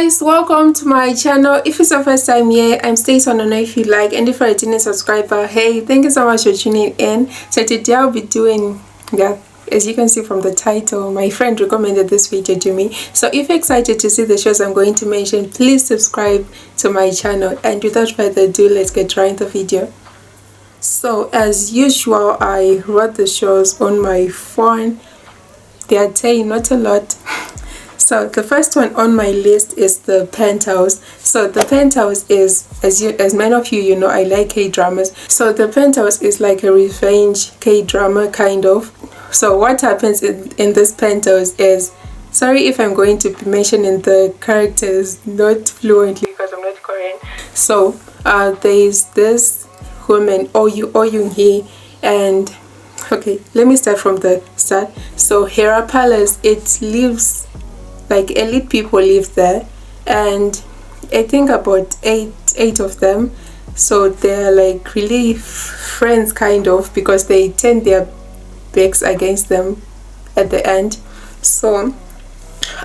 guys, welcome to my channel. If it's your first time here, I'm Stace. I don't know if you like, and if you're a returning subscriber, hey, thank you so much for tuning in. So today I'll be doing, as you can see from the title, my friend recommended this video to me. So if you're excited to see the shows I'm going to mention, please subscribe to my channel. And without further ado, let's get right into the video. So as usual, I wrote the shows on my phone. They are saying not a lot. So the first one on my list is the Penthouse. So the Penthouse is, as many of you know, I like K-dramas. So the Penthouse is like a revenge K-drama kind of. So what happens in this Penthouse is, sorry if I'm going to be mentioning the characters not fluently because I'm not Korean. So there's this woman, Oh Yoon-hee, and okay, let me start from the start. So Hera Palace, it lives like elite people live there, and I think about eight of them. So they're like really friends kind of, because they turn their backs against them at the end. So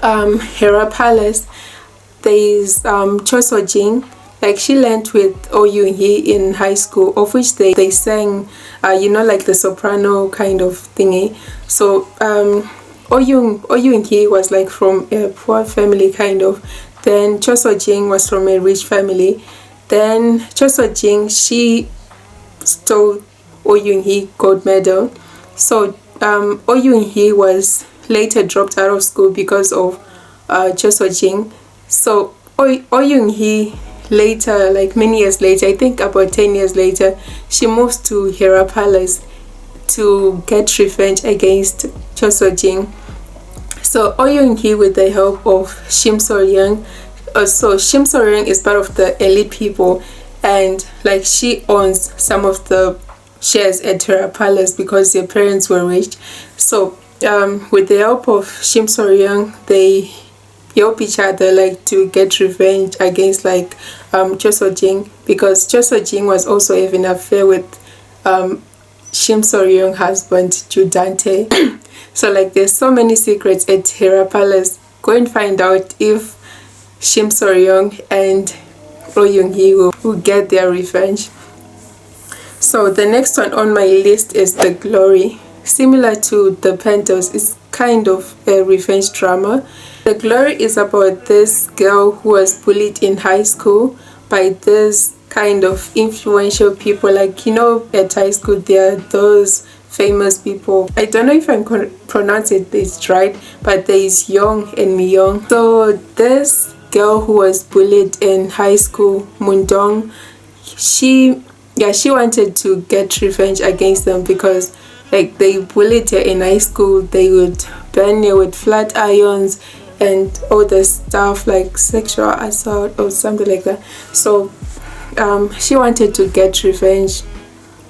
Hera Palace, there's Cho So-jin. Like she learned with Oh Yoon-hee in high school, of which they sang you know, like the soprano kind of thingy. So Oh Yoon-hee was like from a poor family kind of. Then Cho So-jin was from a rich family. Then Cho So-jin, she stole Oh Yoon-hee gold medal. So Oh Yoon-hee was later dropped out of school because of Cho So-jin. So Oh Yoon-hee later, like many years later, I think about 10 years later, she moves to Hera Palace to get revenge against Cho So-jin. So Oh Yoon-hee, with the help of Shim So-young, so Shim So-young is part of the elite people, and like she owns some of the shares at Hera Palace because their parents were rich. So with the help of Shim So-young, they help each other like to get revenge against like Cho So-jin, because Cho So-jin was also having an affair with Shim So-young's husband, Ju Dante. So like there's so many secrets at Hera Palace. Go and find out if Shim So-young and Oh Yoon-hee will get their revenge. So the next one on my list is The Glory. Similar to the Penthouse, it's kind of a revenge drama. The Glory is about this girl who was bullied in high school by this kind of influential people. Like, you know, at high school there are those famous people. I don't know if I'm pronouncing this right, but there is Young and Myung. So this girl who was bullied in high school, Moon-dong, she wanted to get revenge against them because like they bullied her in high school. They would burn her with flat irons and all the stuff like sexual assault or something like that. So she wanted to get revenge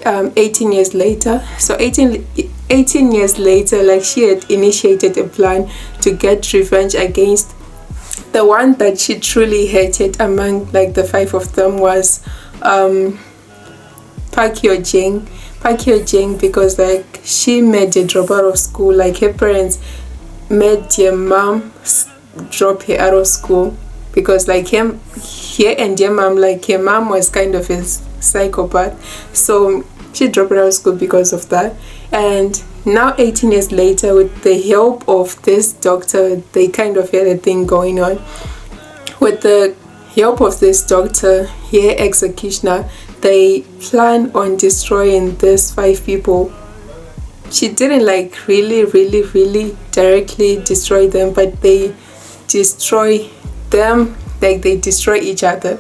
18 years later. So 18 years later, like she had initiated a plan to get revenge against the one that she truly hated. Among like the five of them was Park Hyo-jin, because like she made her drop out of school. Like her parents made her mom drop her out of school because like her and her mom, like her mom was kind of a psychopath, so she dropped out of school because of that. And now 18 years later, with the help of this doctor, they kind of had a thing going on. With the help of this doctor, her executioner, they plan on destroying these five people. She didn't like really directly destroy them, but they destroy them, like they destroy each other,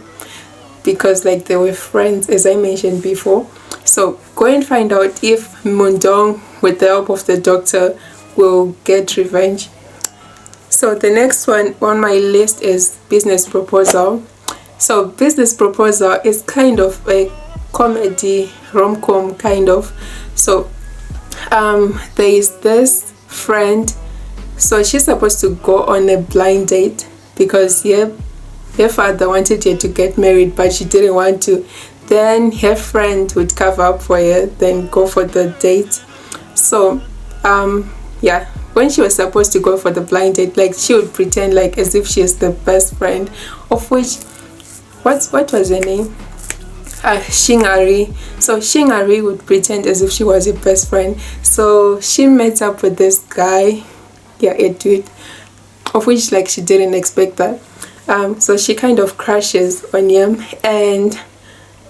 because like they were friends, as I mentioned before. So go and find out if Moon-dong, with the help of the doctor, will get revenge. So the next one on my list is Business Proposal. So Business Proposal is kind of a comedy rom-com kind of. So there is this friend, so she's supposed to go on a blind date because her father wanted her to get married, but she didn't want to. Then her friend would cover up for her, then go for the date. So when she was supposed to go for the blind date, like she would pretend like as if she is the best friend, of which what was her name? Shingari. So Shingari would pretend as if she was her best friend. So she met up with this guy, yeah, a dude, of which like she didn't expect that. So she kind of crashes on him, and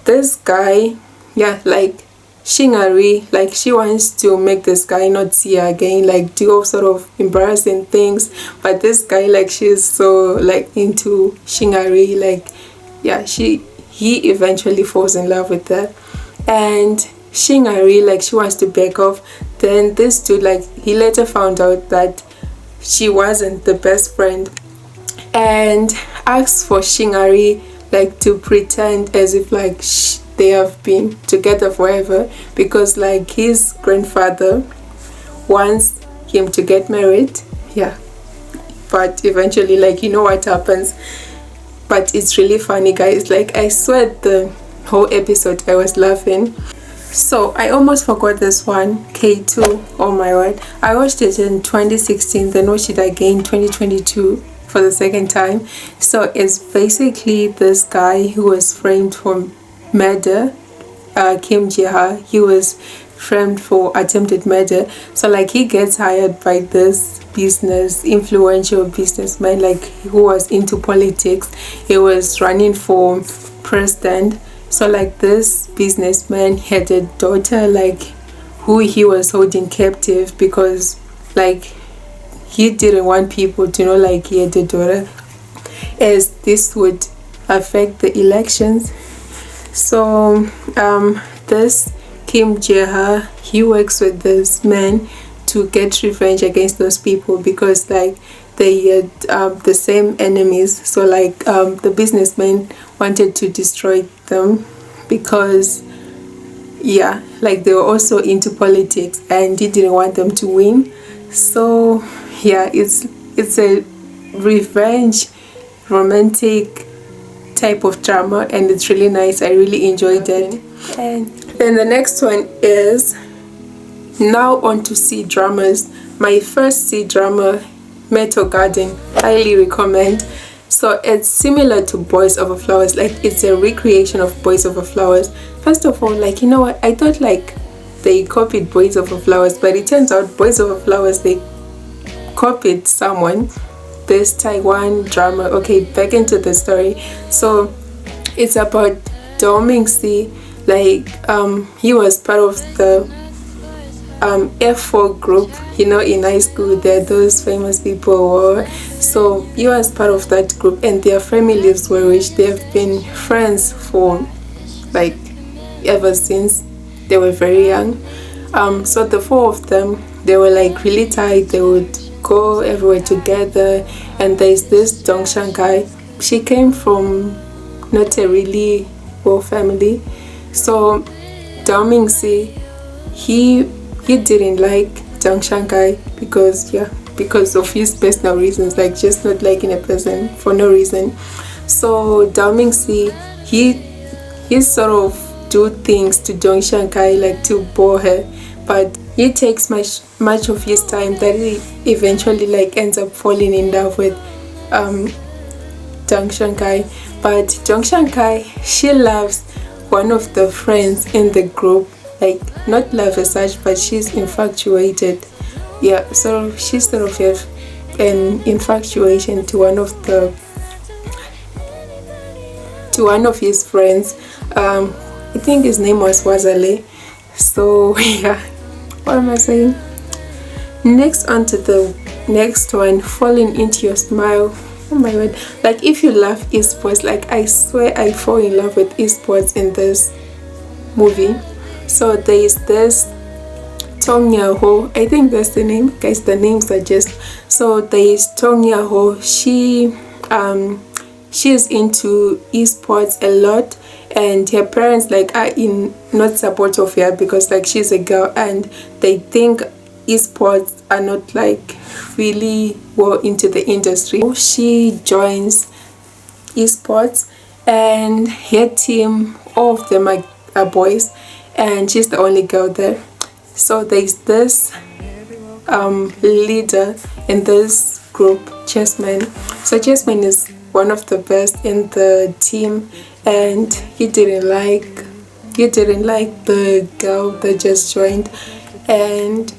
this guy, yeah, like Shingari, like she wants to make this guy not see her again, like do all sort of embarrassing things, but this guy, like she's so like into Shingari, like yeah, he eventually falls in love with her, and Shingari, like she wants to back off. Then this dude, like he later found out that she wasn't the best friend, and asks for Shingari like to pretend as if like they have been together forever, because like his grandfather wants him to get married. Yeah, but eventually, like, you know what happens. But it's really funny, guys. Like I swear the whole episode I was laughing. So I almost forgot this one, K2. Oh my word, I watched it in 2016, then watched it again 2022 for the second time. So it's basically this guy who was framed for murder, Kim Jae-ha. He was framed for attempted murder. So like he gets hired by this influential businessman, like who was into politics. He was running for president. So like this businessman had a daughter, like who he was holding captive, because like he didn't want people to know like he had a daughter, as this would affect the elections. So this Kim Jae-ha, he works with this man to get revenge against those people, because like they had the same enemies. So like the businessman wanted to destroy them because yeah, like they were also into politics and he didn't want them to win. So yeah, it's a revenge romantic type of drama, and it's really nice. I really enjoyed it. And then the next one is now on to C dramas. My first C drama, Metal Garden, highly recommend. So it's similar to Boys Over Flowers, like it's a recreation of Boys Over Flowers. First of all, like, you know what, I thought like they copied Boys Over Flowers, but it turns out Boys Over Flowers, they copied someone, this Taiwan drama. Okay, back into the story. So it's about Domingsi, like he was part of the F4 group, you know, in high school there those famous people were. So he was part of that group, and their families were rich. They have been friends for like ever since they were very young. So the four of them, they were like really tight. They would go everywhere together. And there's this Dongshan guy. She came from not a really well family. So Domingsi, he didn't like Jang Shankai because of his personal reasons, like just not liking a person for no reason. So Domingsi, he sort of do things to Jang Shankai like to bore her, but he takes much of his time that he eventually like ends up falling in love with Jang Shankai. But Jang Shankai, she loves one of the friends in the group, like not love as such, but she's infatuated. Yeah, so she sort of have an infatuation to one of his friends. I think his name was Wazale. So yeah, what am I saying? Next, on to the next one, Falling Into Your Smile. Oh my god, like if you love esports, like I swear I fall in love with esports in this movie. So there is this Tong Yaho, I think that's the name, guys, the names are just. So there is Tong Yaho. She's into esports a lot, and her parents like are in not support of her because like she's a girl and they think esports are not like really well into the industry. So she joins esports, and her team, all of them are boys, and she's the only girl there. So there's this leader in this group, Chessman. So Chessman is one of the best in the team, and he didn't like the girl that just joined. And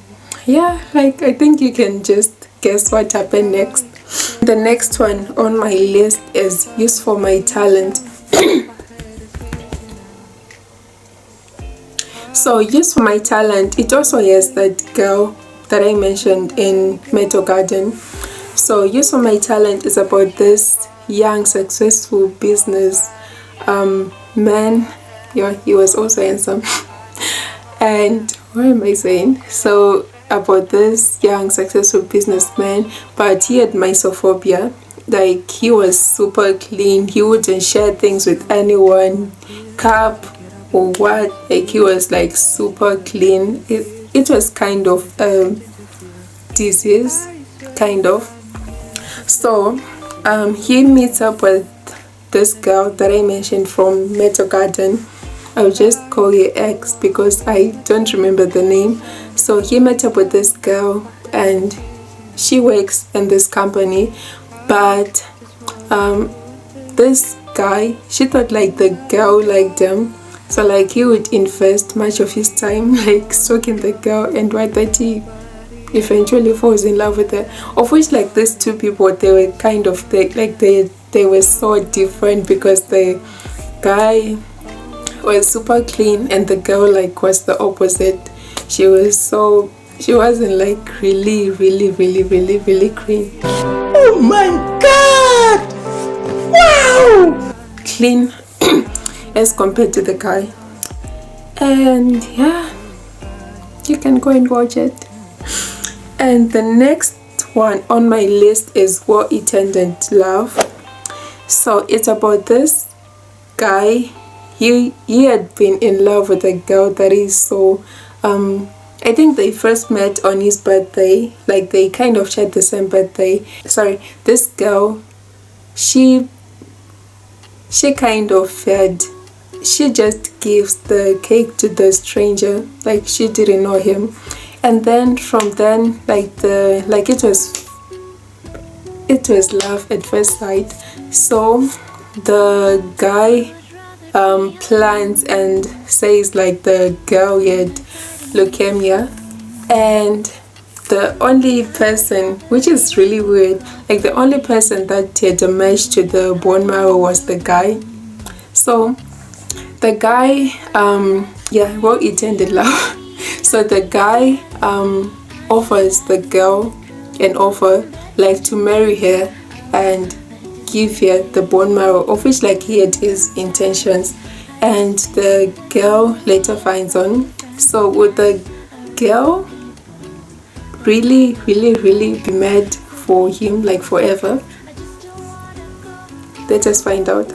yeah, like I think you can just guess what happened next. The next one on my list is Use for My Talent. So Use for My Talent, it also has that girl that I mentioned in Meadow Garden. So Use for My Talent is about this young successful business man. Yeah, he was also handsome. And what am I saying? So about this young successful businessman, but he had mysophobia. Like, he was super clean, he wouldn't share things with anyone, cup or what, like he was like super clean. It was kind of disease, kind of. So he meets up with this girl that I mentioned from Meadow Garden. I'll just call her X because I don't remember the name. So he met up with this girl and she works in this company, but this guy, she thought like the girl liked him, so like he would invest much of his time like stalking the girl, and why that he eventually falls in love with her. Of which like these two people, they were kind of they were so different, because the guy was super clean and the girl like was the opposite. She wasn't like really clean. Oh my god, wow, clean as compared to the guy. And yeah, you can go and watch it. And the next one on my list is Attendant Love. So it's about this guy. He had been in love with a girl that is so I think they first met on his birthday, like they kind of shared the same birthday. Sorry, this girl, she kind of she just gives the cake to the stranger, like she didn't know him. And then from then, it was love at first sight. So the guy plans and says like the girl had leukemia, and the only person, which is really weird, like the only person that had a match to the bone marrow was the guy. So the guy Attendant Love. So the guy offers the girl an offer like to marry her and give her the bone marrow, of which like he had his intentions, and the girl later finds on. So would the girl really be mad for him like forever? Let's just find out.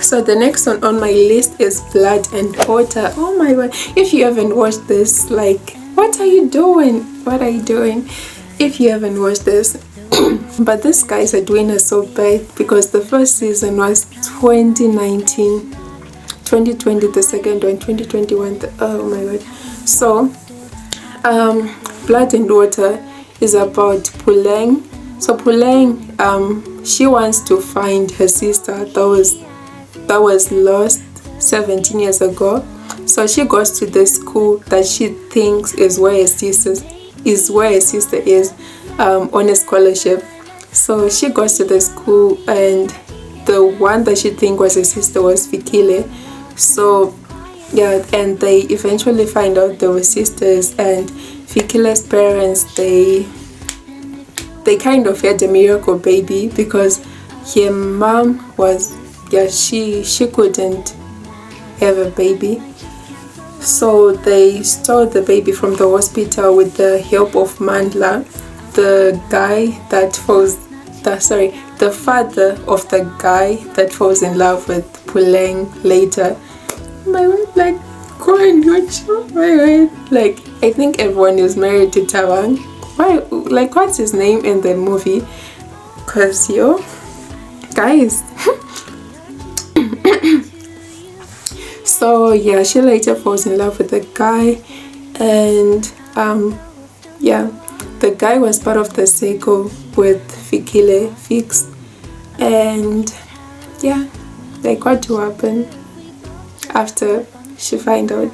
So the next one on my list is Blood and Water. Oh my god, if you haven't watched this, like, what are you doing? If you haven't watched this, but these guys are doing it so bad, because the first season was 2019, 2020 the second one, 2021 oh my god. So Blood and Water is about Puleng. So Puleng, she wants to find her sister that was lost 17 years ago. So she goes to the school that she thinks is where her sister is, on a scholarship. So she goes to the school, and the one that she thinks was her sister was Fikile. So yeah, and they eventually find out they were sisters, and Fikile's parents, they kind of had a miracle baby, because her mom was, she couldn't have a baby. So they stole the baby from the hospital with the help of Mandla, the father of the guy that falls in love with Puleng later. My word, like, go and watch. My word, like, I think everyone is married to Tawang. Why, like, what's his name in the movie? Cause guys. So yeah, she later falls in love with the guy, and the guy was part of the circle with Fikile Fix, and yeah, like what will happen after she find out.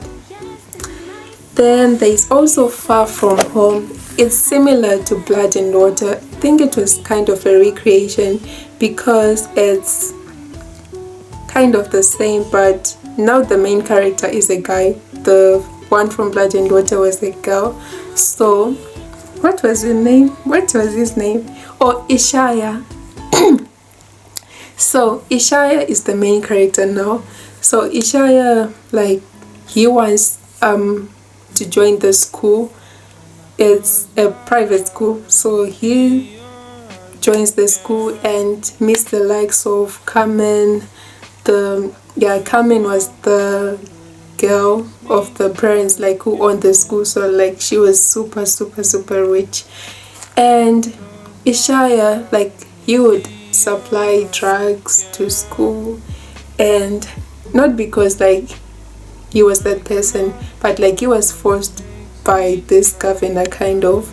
Then there's also Far From Home. It's similar to Blood and Water. I think it was kind of a recreation because it's kind of the same, but now the main character is a guy. The one from Blood and Water was a girl. So what was his name? Oh, Ishaya. So Ishaya is the main character now. So Ishaya, like, he wants to join the school. It's a private school, so he joins the school and meets the likes of Carmen. Carmen was the girl of the parents, like, who owned the school, so like she was super rich. And Ishaya, like, he would supply drugs to school, and not because like he was that person, but like he was forced by this governor kind of.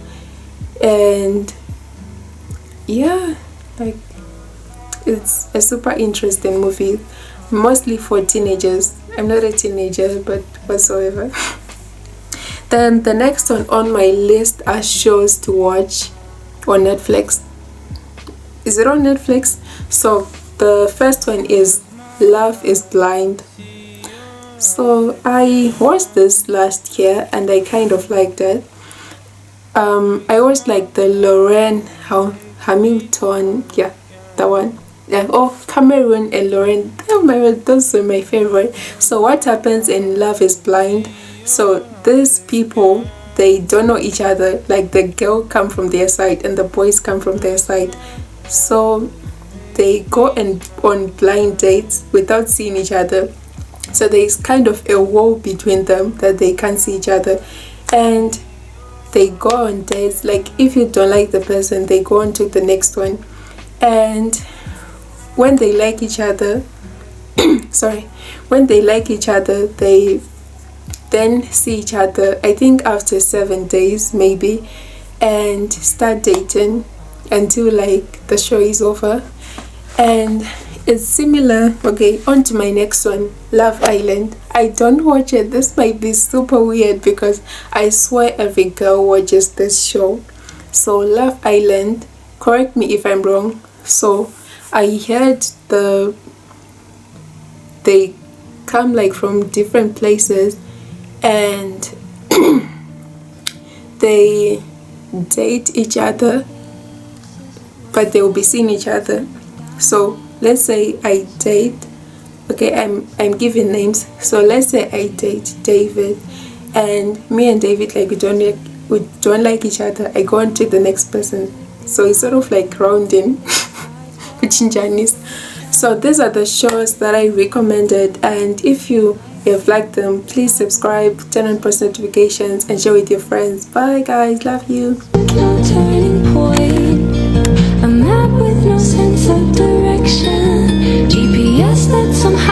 And yeah, like, it's a super interesting movie, mostly for teenagers. I'm not a teenager, but whatsoever. Then the next one on my list are shows to watch on Netflix. Is it on Netflix? So the first one is Love is Blind. So I watched this last year and I kind of liked it. I watched like the Lauren Hamilton, yeah, that one. Yeah, oh, Cameron and Lauren. Oh my god, those are my favorite. So what happens in Love is Blind? So these people, they don't know each other. Like, the girl come from their side and the boys come from their side. So they go on blind dates without seeing each other. So there's kind of a wall between them that they can't see each other, and they go on dates. Like, if you don't like the person, they go on to the next one, and when they like each other they then see each other, I think after 7 days maybe, and start dating until like the show is over. And it's similar. Okay, on to my next one, Love Island. I don't watch it. This might be super weird because I swear every girl watches this show. So Love Island, correct me if I'm wrong. So I heard they come like from different places and they date each other, but they will be seeing each other. So let's say I date, okay, I'm giving names. So let's say I date David, and me and David, like, we don't like each other. I go on to the next person. So it's sort of like rounding Chinese. So these are the shows that I recommended, and if you have liked them, please subscribe, turn on post notifications, and share with your friends. Bye guys, love you. Turning point, a map with no sense of direction, GPS that somehow